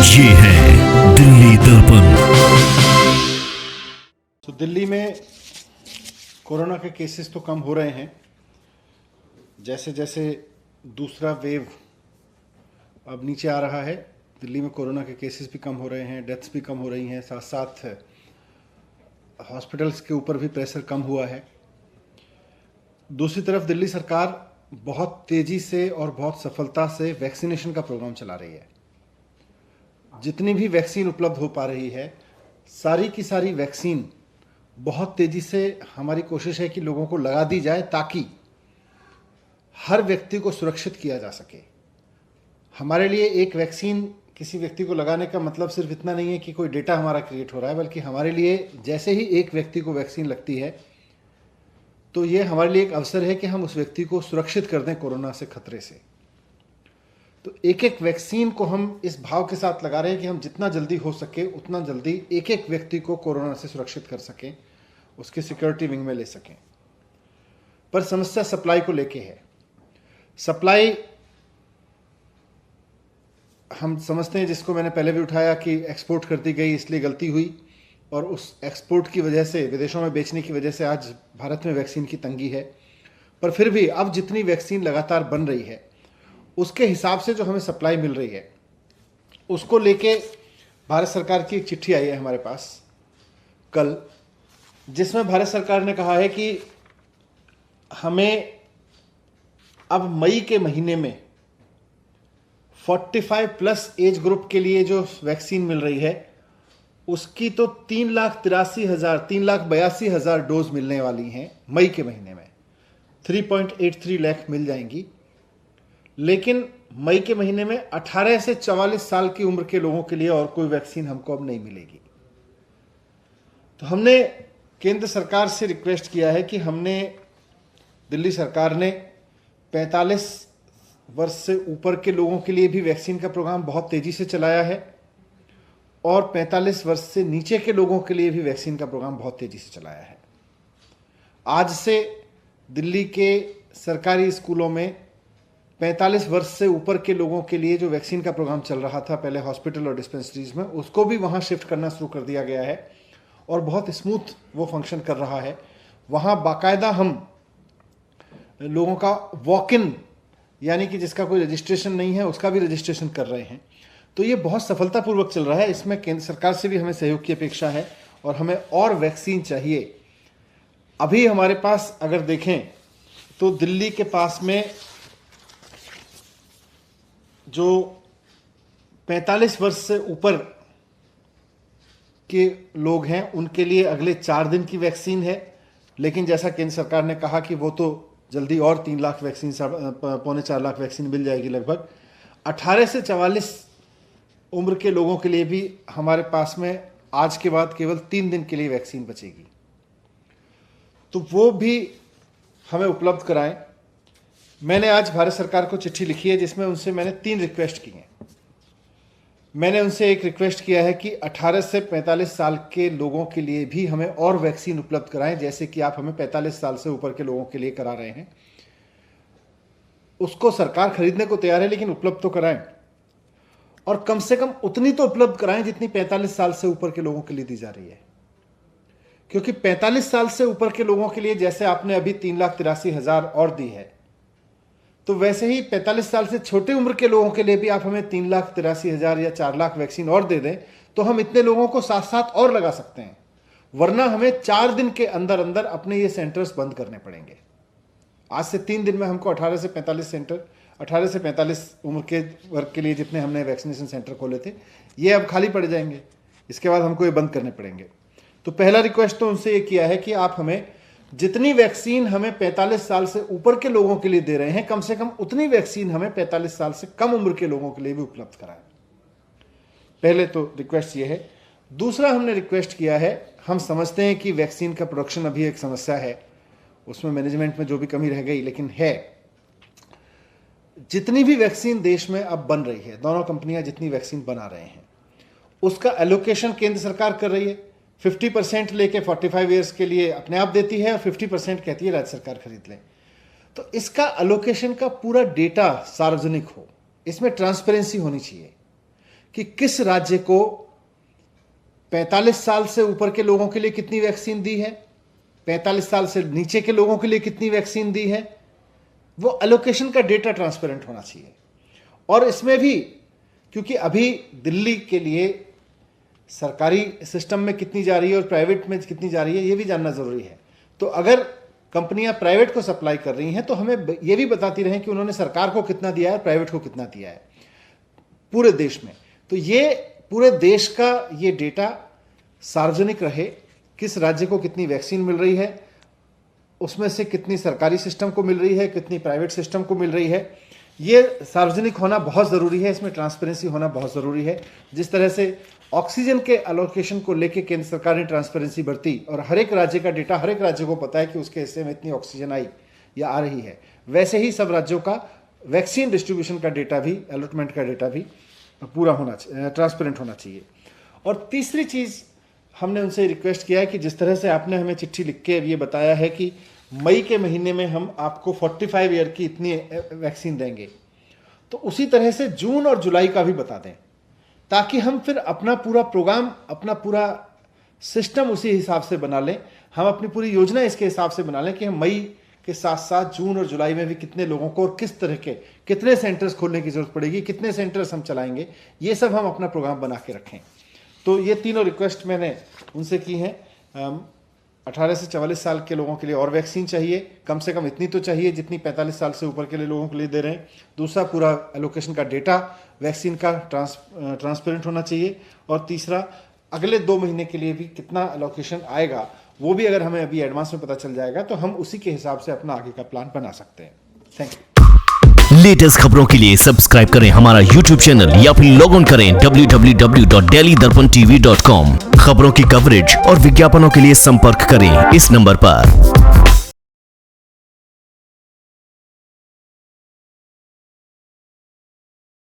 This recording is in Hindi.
ये है दिल्ली दर्पण। तो दिल्ली में कोरोना के केसेस तो कम हो रहे हैं। जैसे जैसे दूसरा वेव अब नीचे आ रहा है, दिल्ली में कोरोना के केसेस भी कम हो रहे हैं, डेथ्स भी कम हो रही हैं, साथ साथ हॉस्पिटल्स के ऊपर भी प्रेशर कम हुआ है। दूसरी तरफ दिल्ली सरकार बहुत तेज़ी से और बहुत सफलता से वैक्सीनेशन का प्रोग्राम चला रही है। जितनी भी वैक्सीन उपलब्ध हो पा रही है, सारी की सारी वैक्सीन बहुत तेज़ी से हमारी कोशिश है कि लोगों को लगा दी जाए ताकि हर व्यक्ति को सुरक्षित किया जा सके। हमारे लिए एक वैक्सीन किसी व्यक्ति को लगाने का मतलब सिर्फ इतना नहीं है कि कोई डेटा हमारा क्रिएट हो रहा है, बल्कि हमारे लिए जैसे ही एक व्यक्ति को वैक्सीन लगती है तो ये हमारे लिए एक अवसर है कि हम उस व्यक्ति को सुरक्षित कर दें कोरोना से खतरे से। तो एक एक वैक्सीन को हम इस भाव के साथ लगा रहे हैं कि हम जितना जल्दी हो सके उतना जल्दी एक एक व्यक्ति को कोरोना से सुरक्षित कर सकें, उसके सिक्योरिटी विंग में ले सकें। पर समस्या सप्लाई को लेके है। सप्लाई हम समझते हैं, जिसको मैंने पहले भी उठाया कि एक्सपोर्ट कर दी गई इसलिए गलती हुई, और उस एक्सपोर्ट की वजह से, विदेशों में बेचने की वजह से आज भारत में वैक्सीन की तंगी है। पर फिर भी अब जितनी वैक्सीन लगातार बन रही है उसके हिसाब से जो हमें सप्लाई मिल रही है, उसको लेके भारत सरकार की एक चिट्ठी आई है हमारे पास कल, जिसमें भारत सरकार ने कहा है कि हमें अब मई के महीने में 45+ एज ग्रुप के लिए जो वैक्सीन मिल रही है उसकी तो 3,82,000 डोज मिलने वाली हैं। मई के महीने में 3.83 लाख मिल जाएंगी। लेकिन मई के महीने में 18 से 44 साल की उम्र के लोगों के लिए और कोई वैक्सीन हमको अब नहीं मिलेगी। तो हमने केंद्र सरकार से रिक्वेस्ट किया है कि दिल्ली सरकार ने 45 वर्ष से ऊपर के लोगों के लिए भी वैक्सीन का प्रोग्राम बहुत तेजी से चलाया है, और 45 वर्ष से नीचे के लोगों के लिए भी वैक्सीन का प्रोग्राम बहुत तेजी से चलाया है। आज से दिल्ली के सरकारी स्कूलों में 45 वर्ष से ऊपर के लोगों के लिए जो वैक्सीन का प्रोग्राम चल रहा था पहले हॉस्पिटल और डिस्पेंसरीज में, उसको भी वहाँ शिफ्ट करना शुरू कर दिया गया है और बहुत स्मूथ वो फंक्शन कर रहा है। वहाँ बाकायदा हम लोगों का वॉक इन, यानी कि जिसका कोई रजिस्ट्रेशन नहीं है उसका भी रजिस्ट्रेशन कर रहे हैं। तो ये बहुत सफलतापूर्वक चल रहा है। इसमें केंद्र सरकार से भी हमें सहयोग की अपेक्षा है और हमें और वैक्सीन चाहिए। अभी हमारे पास अगर देखें तो दिल्ली के पास में जो 45 वर्ष से ऊपर के लोग हैं उनके लिए अगले 4 दिन की वैक्सीन है, लेकिन जैसा केंद्र सरकार ने कहा कि वो तो जल्दी और 3 लाख वैक्सीन, 3.25 लाख वैक्सीन मिल जाएगी लगभग। 18 से 44 उम्र के लोगों के लिए भी हमारे पास में आज के बाद केवल 3 दिन के लिए वैक्सीन बचेगी, तो वो भी हमें उपलब्ध कराएं। मैंने आज भारत सरकार को चिट्ठी लिखी है जिसमें उनसे मैंने 3 रिक्वेस्ट की हैं। मैंने उनसे एक रिक्वेस्ट किया है कि 18 से 45 साल के लोगों के लिए भी हमें और वैक्सीन उपलब्ध कराएं, जैसे कि आप हमें 45 साल से ऊपर के लोगों के लिए करा रहे हैं। उसको सरकार खरीदने को तैयार है, लेकिन उपलब्ध तो कराएं, और कम से कम उतनी तो उपलब्ध कराएं जितनी 45 साल से ऊपर के लोगों के लिए दी जा रही है। क्योंकि 45 साल से ऊपर के लोगों के लिए जैसे आपने अभी 3,83,000 और दी है, तो वैसे ही 45 साल से छोटे उम्र के लोगों के लिए भी आप हमें 3,83,000 या 4 लाख वैक्सीन और दे दें, तो हम इतने लोगों को साथ साथ और लगा सकते हैं। वरना हमें 4 दिन के अंदर अंदर अपने ये सेंटर्स बंद करने पड़ेंगे। आज से 3 दिन में हमको 18 से 45 सेंटर, 18 से 45 उम्र के वर्ग के लिए जितने हमने वैक्सीनेशन सेंटर खोले थे, ये अब खाली पड़ जाएंगे। इसके बाद हमको ये बंद करने पड़ेंगे। तो पहला रिक्वेस्ट तो उनसे ये किया है कि आप हमें जितनी वैक्सीन हमें 45 साल से ऊपर के लोगों के लिए दे रहे हैं, कम से कम उतनी वैक्सीन हमें 45 साल से कम उम्र के लोगों के लिए भी उपलब्ध कराएं। पहले तो रिक्वेस्ट ये है। दूसरा हमने रिक्वेस्ट किया है, हम समझते हैं कि वैक्सीन का प्रोडक्शन अभी एक समस्या है, उसमें मैनेजमेंट में जो भी कमी रह गई, लेकिन है। जितनी भी वैक्सीन देश में अब बन रही है, दोनों कंपनियां जितनी वैक्सीन बना रहे हैं, उसका एलोकेशन केंद्र सरकार कर रही है। 50% लेके 45 ईयर्स के लिए अपने आप देती है और 50% कहती है राज्य सरकार खरीद ले। तो इसका एलोकेशन का पूरा डेटा सार्वजनिक हो, इसमें ट्रांसपेरेंसी होनी चाहिए कि किस राज्य को 45 साल से ऊपर के लोगों के लिए कितनी वैक्सीन दी है, 45 साल से नीचे के लोगों के लिए कितनी वैक्सीन दी है। वो एलोकेशन का डेटा ट्रांसपेरेंट होना चाहिए। और इसमें भी क्योंकि अभी दिल्ली के लिए सरकारी सिस्टम में कितनी जा रही है और प्राइवेट में कितनी जा रही है, ये भी जानना जरूरी है। तो अगर कंपनियां प्राइवेट को सप्लाई कर रही हैं तो हमें ये भी बताती रहें कि उन्होंने सरकार को कितना दिया है, प्राइवेट को कितना दिया है पूरे देश में। तो ये पूरे देश का ये डेटा सार्वजनिक रहे, किस राज्य को कितनी वैक्सीन मिल रही है, उसमें से कितनी सरकारी सिस्टम को मिल रही है, कितनी प्राइवेट सिस्टम को मिल रही है, ये सार्वजनिक होना बहुत ज़रूरी है। इसमें ट्रांसपेरेंसी होना बहुत ज़रूरी है। जिस तरह से ऑक्सीजन के एलोकेशन को लेकर केंद्र सरकार ने ट्रांसपेरेंसी बरती और हर एक राज्य का डेटा हर एक राज्य को पता है कि उसके हिस्से में इतनी ऑक्सीजन आई या आ रही है, वैसे ही सब राज्यों का वैक्सीन डिस्ट्रीब्यूशन का डेटा भी, अलॉटमेंट का डेटा भी पूरा होना चाहिए, ट्रांसपेरेंट होना चाहिए। और तीसरी चीज़ हमने उनसे रिक्वेस्ट किया है कि जिस तरह से आपने हमें चिट्ठी लिख के ये बताया है कि मई के महीने में हम आपको 45 ईयर की इतनी वैक्सीन देंगे, तो उसी तरह से जून और जुलाई का भी बता दें, ताकि हम फिर अपना पूरा प्रोग्राम, अपना पूरा सिस्टम उसी हिसाब से बना लें, हम अपनी पूरी योजना इसके हिसाब से बना लें कि हम मई के साथ साथ जून और जुलाई में भी कितने लोगों को और किस तरह के कितने सेंटर्स खोलने की जरूरत पड़ेगी, कितने सेंटर्स हम चलाएंगे, ये सब हम अपना प्रोग्राम बना के रखें। तो ये तीनों रिक्वेस्ट मैंने उनसे की हैं। 18 से 44 साल के लोगों के लिए और वैक्सीन चाहिए, कम से कम इतनी तो चाहिए जितनी 45 साल से ऊपर के लिए लोगों के लिए दे रहे हैं। दूसरा, पूरा एलोकेशन का डेटा वैक्सीन का ट्रांसपेरेंट होना चाहिए। और तीसरा, अगले 2 महीने के लिए भी कितना एलोकेशन आएगा वो भी अगर हमें अभी एडवांस में पता चल जाएगा तो हम उसी के हिसाब से अपना आगे का प्लान बना सकते हैं। Thank you. लेटेस्ट खबरों के लिए सब्सक्राइब करें हमारा YouTube चैनल या फिर लॉग ऑन करें www.delhidarpantv.com। खबरों की कवरेज और विज्ञापनों के लिए संपर्क करें इस नंबर पर।